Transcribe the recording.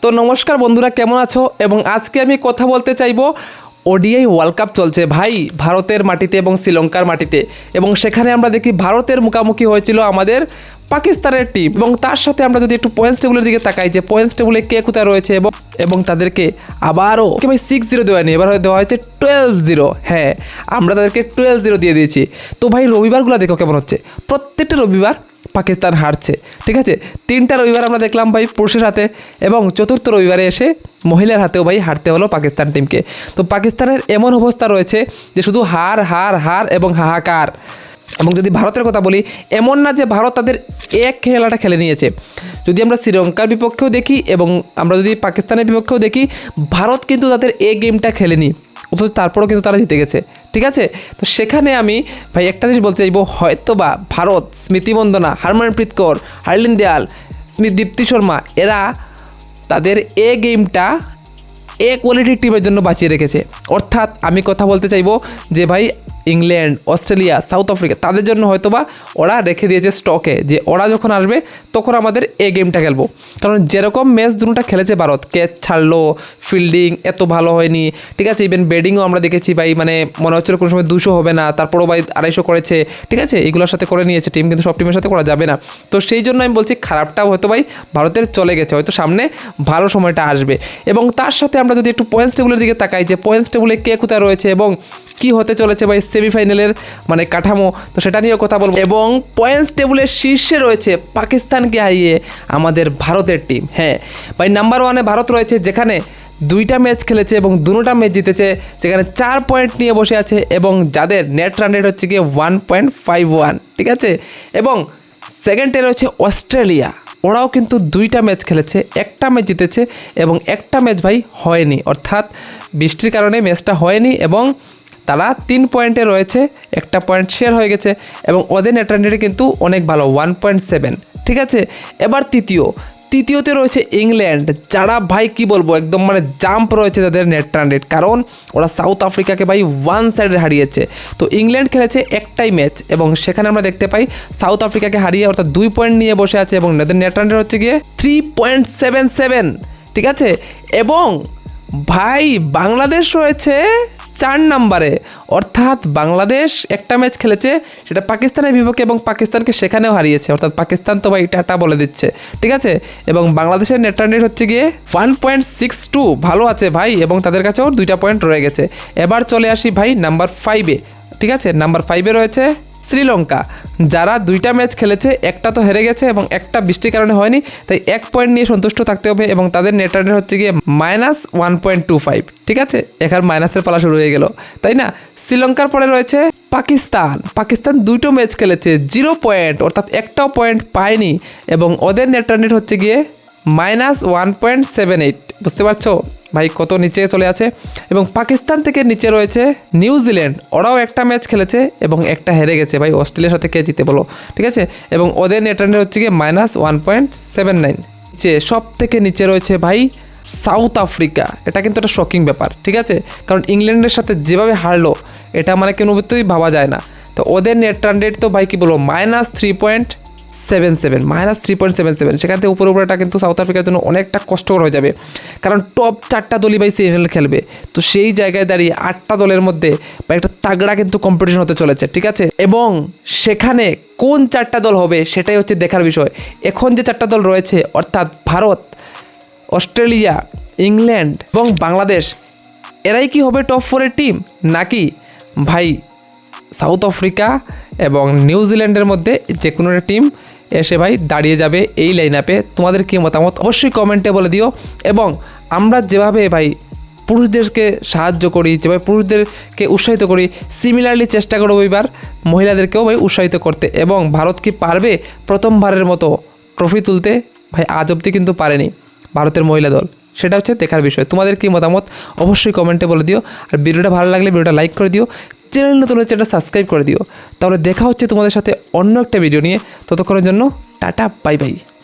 তো নমস্কার বন্ধুরা, কেমন আছো? এবং আজকে আমি কথা বলতে চাইবো ওডিআই ওয়ার্ল্ড কাপ চলছে ভাই ভারতের মাটিতে এবং শ্রীলঙ্কার মাটিতে, এবং সেখানে আমরা দেখি ভারতের মুখোমুখি হয়েছিল আমাদের পাকিস্তানের টিম। এবং তার সাথে আমরা যদি একটু পয়েন্টস টেবিলের দিকে তাকাই যে পয়েন্টস টেবিলে কে কোথায় রয়েছে এবং তাদেরকে আবারও ভাই 6-0 দেওয়া নেই, এবার দেওয়া হয়েছে 12-0। হ্যাঁ, আমরা তাদেরকে 12-0 দিয়ে দিয়েছি। তো ভাই রবিবারগুলো দেখো কেমন হচ্ছে, প্রত্যেকটা রবিবার পাকিস্তান হারছে। ঠিক আছে, 3টা রবিবার আমরা দেখলাম ভাই পুরুষের হাতে, এবং চতুর্থ রবিবারে এসে মহিলার হাতেও ভাই হারতে হলো পাকিস্তান টিমকে। তো পাকিস্তানের এমন অবস্থা রয়েছে যে শুধু হার হার হার এবং হাহাকার। এবং যদি ভারতের কথা বলি, এমন না যে ভারত তাদের এক খেলাটা খেলে নিয়েছে। যদি আমরা শ্রীলঙ্কার বিপক্ষেও দেখি এবং আমরা যদি পাকিস্তানের বিপক্ষেও দেখি, ভারত কিন্তু তাদের গেমটা খেলেনি, অথচ তারপরেও কিন্তু তারা জিতে গেছে। ঠিক আছে, তো সেখানে আমি ভাই একটা জিনিস বলতে চাইবো, হয়তো বা ভারত স্মৃতি মন্দনা, হারমনপ্রীত কৌর, হার্লিন দেয়াল, দীপ্তি শর্মা এরা তাদের গেমটা কোয়ালিটির টিমের জন্য বাঁচিয়ে রেখেছে। অর্থাৎ আমি কথা বলতে চাইবো যে ভাই ইংল্যান্ড, অস্ট্রেলিয়া, সাউথ আফ্রিকা তাদের জন্য হয়তো বা ওরা রেখে দিয়েছে স্টকে, যে ওরা যখন আসবে তখন আমাদের গেমটা খেলবো। কারণ যেরকম ম্যাচ দুটোটা খেলেছে ভারত, ক্যাচ ছাড়লো, ফিল্ডিং এত ভালো হয়নি। ঠিক আছে, ইভেন ব্যাটিংও আমরা দেখেছি ভাই, মানে মনে হচ্ছিল কোনো সময় 200 হবে না, তারপরও ভাই 250 করেছে। ঠিক আছে, এগুলোর সাথে করে নিয়েছে টিম, কিন্তু সব টিমের সাথে করা যাবে না। তো সেই জন্য আমি বলছি খারাপটাও হয়তো ভাই ভারতের চলে গেছে, হয়তো সামনে ভালো সময়টা আসবে। এবং তার সাথে আমরা যদি একটু পয়েন্টস টেবিলের দিকে তাকাই যে পয়েন্টস টেবিলে কে কোথায় রয়েছে এবং কি হতে চলেছে ভাই সেমিফাইনালের মানে কাঠামো, তো সেটা নিয়েও কথা বলবো। এবং পয়েন্টস টেবিলের শীর্ষে রয়েছে পাকিস্তানকে হারিয়ে আমাদের ভারতের টিম। হ্যাঁ ভাই, নাম্বার 1-এ ভারত রয়েছে, যেখানে 2টা ম্যাচ খেলেছে এবং 2টা ম্যাচ জিতেছে, যেখানে 4 পয়েন্ট নিয়ে বসে আছে এবং যাদের নেট রান রেট হচ্ছে গিয়ে 1.51। ঠিক আছে, এবং সেকেন্ডে রয়েছে অস্ট্রেলিয়া, ওরাও কিন্তু 2টা ম্যাচ খেলেছে, 1টা ম্যাচ জিতেছে এবং 1টা ম্যাচ ভাই হয়নি, অর্থাৎ বৃষ্টির কারণে ম্যাচটা হয়নি, এবং তারা 3 পয়েন্টে রয়েছে, 1টা পয়েন্ট শেয়ার হয়ে গেছে এবং ওদের নেট রান রেট কিন্তু অনেক ভালো, 1.7। ঠিক আছে, এবার তৃতীয়তে রয়েছে ইংল্যান্ড, যারা ভাই কি বলবো একদম মানে জাম্প রয়েছে তাদের নেট রান রেট, কারণ ওরা সাউথ আফ্রিকাকে ভাই 1 সাইডে হারিয়েছে। তো ইংল্যান্ড খেলেছে 1টাই ম্যাচ এবং সেখানে আমরা দেখতে পাই সাউথ আফ্রিকাকে হারিয়ে অর্থাৎ 2 পয়েন্ট নিয়ে বসে আছে এবং ওদের নেট রান রেট হচ্ছে গিয়ে 3.77। ঠিক আছে, এবং ভাই বাংলাদেশ রয়েছে 4 নম্বরে, অর্থাৎ বাংলাদেশ 1টা ম্যাচ খেলেছে, সেটা পাকিস্তানের বিপক্ষে এবং পাকিস্তানকে সেখানেও হারিয়েছে, অর্থাৎ পাকিস্তান তো ভাই টাটা বলে দিচ্ছে। ঠিক আছে, এবং বাংলাদেশের নেট রান রেট হচ্ছে গিয়ে 1.62, ভালো আছে ভাই, এবং তাদের কাছেও 2টা পয়েন্ট রয়ে গেছে। এবার চলে আসি ভাই নাম্বার 5-এ। ঠিক আছে, নাম্বার 5-এ রয়েছে শ্রীলঙ্কা, যারা 2টা ম্যাচ খেলেছে, 1টা তো হেরে গেছে এবং 1টা বৃষ্টির কারণে হয়নি, তাই 1 পয়েন্ট নিয়ে সন্তুষ্ট থাকতে হবে এবং তাদের নেট রান রেট হচ্ছে গিয়ে -1.25। ঠিক আছে, এখানে মাইনাসের পালা শুরু হয়ে গেল, তাই না? শ্রীলঙ্কার পরে রয়েছে পাকিস্তান 2টো ম্যাচ খেলেছে, 0 পয়েন্ট, অর্থাৎ 1টাও পয়েন্ট পায়নি এবং ওদের নেট রান রেট হচ্ছে গিয়ে -1.78। বুঝতে পারছো ভাই কত নিচে চলে আছে। এবং পাকিস্তান থেকে নিচে রয়েছে নিউজিল্যান্ড, ওরাও 1টা ম্যাচ খেলেছে এবং 1টা হেরে গেছে ভাই, অস্ট্রেলিয়ার সাথে কে জিতে বলো। ঠিক আছে, এবং ওদের নেট রান রেট হচ্ছে গিয়ে -1.79। সব থেকে নিচে রয়েছে ভাই সাউথ আফ্রিকা, এটা কিন্তু একটা শকিং ব্যাপার। ঠিক আছে, কারণ ইংল্যান্ডের সাথে যেভাবে হারলো এটা মানে কোনো মতেই ভাবা যায় না। তো ওদের নেট রান রেট তো ভাই কি বলবো -3.77, সেখান থেকে উপরেটা কিন্তু সাউথ আফ্রিকার জন্য অনেকটা কষ্টকর হয়ে যাবে, কারণ টপ 4টা দলই ভাই সেমিফাইনাল খেলবে। তো সেই জায়গায় দাঁড়িয়ে 8টা দলের মধ্যে বা একটা তাগড়া কিন্তু কম্পিটিশন হতে চলেছে। ঠিক আছে, এবং সেখানে কোন 4টা দল হবে সেটাই হচ্ছে দেখার বিষয়। এখন যে 4টা দল রয়েছে, অর্থাৎ ভারত, অস্ট্রেলিয়া, ইংল্যান্ড এবং বাংলাদেশ, এরাই কি হবে টপ 4-এর টিম, নাকি ভাই সাউথ আফ্রিকা এবং নিউজিল্যান্ডের মধ্যে যে কোনো একটা টিম এসে ভাই দাঁড়িয়ে যাবে এই লাইন আপে? তোমাদের কী মতামত অবশ্যই কমেন্টে বলে দিও। এবং আমরা যেভাবে ভাই পুরুষদেরকে সাহায্য করি, যেভাবে পুরুষদেরকে উৎসাহিত করি, সিমিলারলি চেষ্টা করবো এবার মহিলাদেরকেও ভাই উৎসাহিত করতে। এবং ভারত কি পারবে প্রথমবারের মতো ট্রফি তুলতে? ভাই আজ অবধি কিন্তু পারেনি ভারতের মহিলা দল, সেটা হচ্ছে দেখার বিষয়। তোমাদের কি মতামত অবশ্যই কমেন্টে বলে দিও। আর ভিডিওটা ভালো লাগলে ভিডিওটা লাইক করে দিও, চ্যানেল নতুন হচ্ছে চ্যানেলটা সাবস্ক্রাইব করে দিও। তাহলে দেখা হচ্ছে তোমাদের সাথে অন্য একটা ভিডিও নিয়ে, ততক্ষণের জন্য টাটা, বাই বাই।